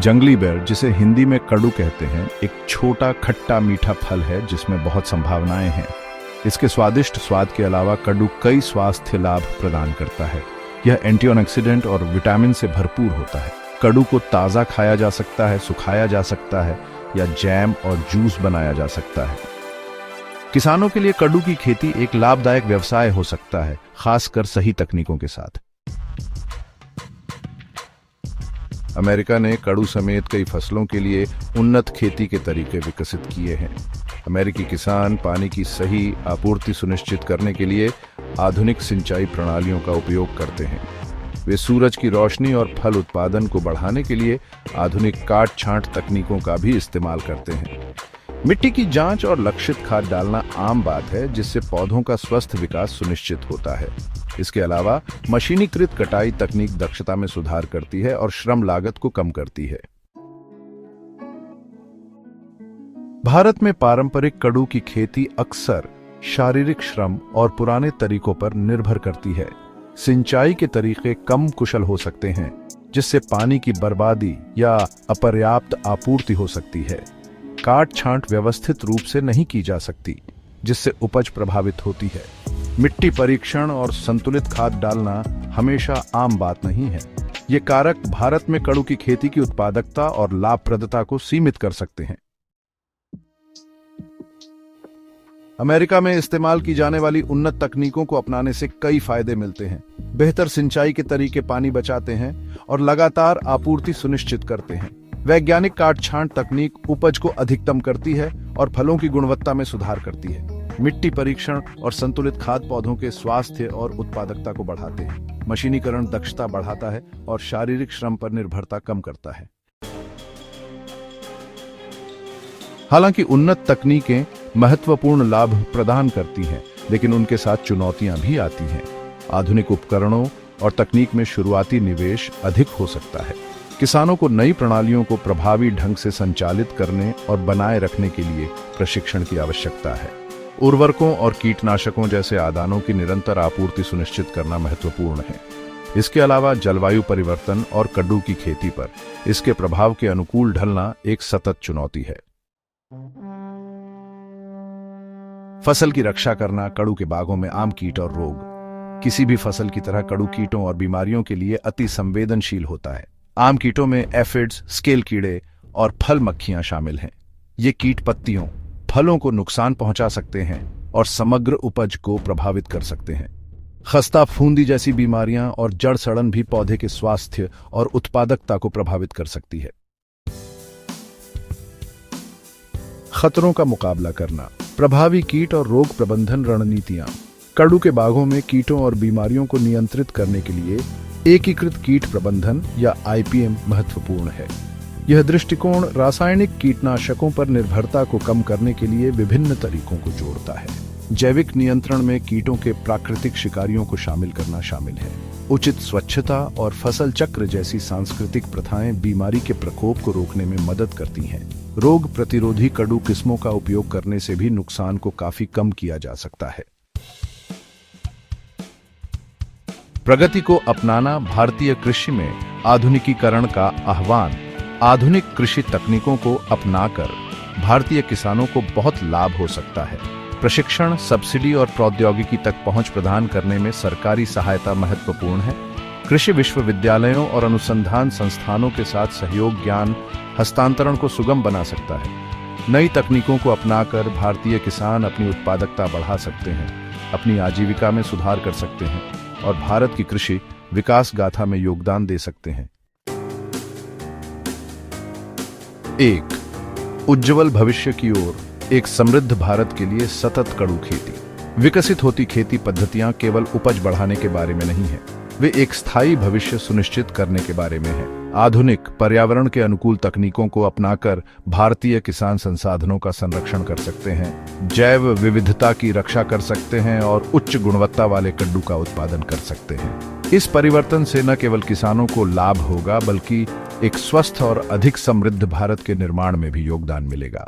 जंगली बेर, जिसे हिंदी में कड़ू कहते हैं, एक छोटा खट्टा मीठा फल है जिसमें बहुत संभावनाएं हैं। इसके स्वादिष्ट स्वाद के अलावा कड़ू कई स्वास्थ्य लाभ प्रदान करता है। यह एंटीऑक्सीडेंट और विटामिन से भरपूर होता है। कड़ू को ताज़ा खाया जा सकता है, सुखाया जा सकता है या जैम और जूस बनाया जा सकता है। किसानों के लिए कड़ू की खेती एक लाभदायक व्यवसाय हो सकता है, खासकर सही तकनीकों के साथ। अमेरिका ने कड़ू समेत कई फसलों के लिए उन्नत खेती के तरीके विकसित किए हैं। अमेरिकी किसान पानी की सही आपूर्ति सुनिश्चित करने के लिए आधुनिक सिंचाई प्रणालियों का उपयोग करते हैं। वे सूरज की रोशनी और फल उत्पादन को बढ़ाने के लिए आधुनिक काट छांट तकनीकों का भी इस्तेमाल करते हैं। मिट्टी की जांच और लक्षित खाद डालना आम बात है, जिससे पौधों का स्वस्थ विकास सुनिश्चित होता है। इसके अलावा मशीनीकृत कटाई तकनीक दक्षता में सुधार करती है और श्रम लागत को कम करती है। भारत में पारंपरिक कड़ू की खेती अक्सर शारीरिक श्रम और पुराने तरीकों पर निर्भर करती है। सिंचाई के तरीके कम कुशल हो सकते हैं, जिससे पानी की बर्बादी या अपर्याप्त आपूर्ति हो सकती है। काट छांट व्यवस्थित रूप से नहीं की जा सकती, जिससे उपज प्रभावित होती है। मिट्टी परीक्षण और संतुलित खाद डालना हमेशा आम बात नहीं है। ये कारक भारत में कड़ू की खेती की उत्पादकता और लाभप्रदता को सीमित कर सकते हैं। अमेरिका में इस्तेमाल की जाने वाली उन्नत तकनीकों को अपनाने से कई फायदे मिलते हैं। बेहतर सिंचाई के तरीके पानी बचाते हैं और लगातार आपूर्ति सुनिश्चित करते हैं। वैज्ञानिक काट छांट तकनीक उपज को अधिकतम करती है और फलों की गुणवत्ता में सुधार करती है। मिट्टी परीक्षण और संतुलित खाद पौधों के स्वास्थ्य और उत्पादकता को बढ़ाते हैं। मशीनीकरण दक्षता बढ़ाता है और शारीरिक श्रम पर निर्भरता कम करता है। हालांकि उन्नत तकनीकें महत्वपूर्ण लाभ प्रदान करती हैं, लेकिन उनके साथ चुनौतियां भी आती हैं। आधुनिक उपकरणों और तकनीक में शुरुआती निवेश अधिक हो सकता है। किसानों को नई प्रणालियों को प्रभावी ढंग से संचालित करने और बनाए रखने के लिए प्रशिक्षण की आवश्यकता है। उर्वरकों और कीटनाशकों जैसे आदानों की निरंतर आपूर्ति सुनिश्चित करना महत्वपूर्ण है। इसके अलावा जलवायु परिवर्तन और कड़ू की खेती पर इसके प्रभाव के अनुकूल ढलना एक सतत चुनौती है। फसल की रक्षा करना। कड़ू के बागों में आम कीट और रोग किसी भी फसल की तरह कड़ू कीटों और बीमारियों के लिए अति संवेदनशील होता है। आम कीटों में एफिड्स, स्केल कीड़े और फल मक्खियां शामिल हैं। ये कीट पत्तियों, फलों को नुकसान पहुंचा सकते हैं और समग्र उपज को प्रभावित कर सकते हैं। खस्ता फूंदी जैसी बीमारियां और जड़ सड़न भी पौधे के स्वास्थ्य और उत्पादकता को प्रभावित कर सकती है। खतरों का मुकाबला करना। प्रभावी कीट और रोग प्रबंधन रणनीतियां। कड़ू के बागों में कीटों और बीमारियों को नियंत्रित करने के लिए एकीकृत कीट प्रबंधन या आईपीएम महत्वपूर्ण है। यह दृष्टिकोण रासायनिक कीटनाशकों पर निर्भरता को कम करने के लिए विभिन्न तरीकों को जोड़ता है। जैविक नियंत्रण में कीटों के प्राकृतिक शिकारियों को शामिल करना शामिल है। उचित स्वच्छता और फसल चक्र जैसी सांस्कृतिक प्रथाएं बीमारी के प्रकोप को रोकने में मदद करती हैं। रोग प्रतिरोधी कड़ू किस्मों का उपयोग करने से भी नुकसान को काफी कम किया जा सकता है। प्रगति को अपनाना। भारतीय कृषि में आधुनिकीकरण का आह्वान। आधुनिक कृषि तकनीकों को अपनाकर भारतीय किसानों को बहुत लाभ हो सकता है। प्रशिक्षण, सब्सिडी और प्रौद्योगिकी तक पहुंच प्रदान करने में सरकारी सहायता महत्वपूर्ण है। कृषि विश्वविद्यालयों और अनुसंधान संस्थानों के साथ सहयोग ज्ञान हस्तांतरण को सुगम बना सकता है। नई तकनीकों को अपनाकर भारतीय किसान अपनी उत्पादकता बढ़ा सकते हैं, अपनी आजीविका में सुधार कर सकते हैं और भारत की कृषि विकास गाथा में योगदान दे सकते हैं। एक उज्जवल भविष्य की ओर। एक समृद्ध भारत के लिए सतत कड़ू खेती। विकसित होती खेती पद्धतियां केवल उपज बढ़ाने के बारे में नहीं है, वे एक स्थायी भविष्य सुनिश्चित करने के बारे में है। आधुनिक पर्यावरण के अनुकूल तकनीकों को अपनाकर भारतीय किसान संसाधनों का संरक्षण कर सकते हैं, जैव विविधता की रक्षा कर सकते हैं और उच्च गुणवत्ता वाले कड्डू का उत्पादन कर सकते हैं। इस परिवर्तन से न केवल किसानों को लाभ होगा, बल्कि एक स्वस्थ और अधिक समृद्ध भारत के निर्माण में भी योगदान मिलेगा।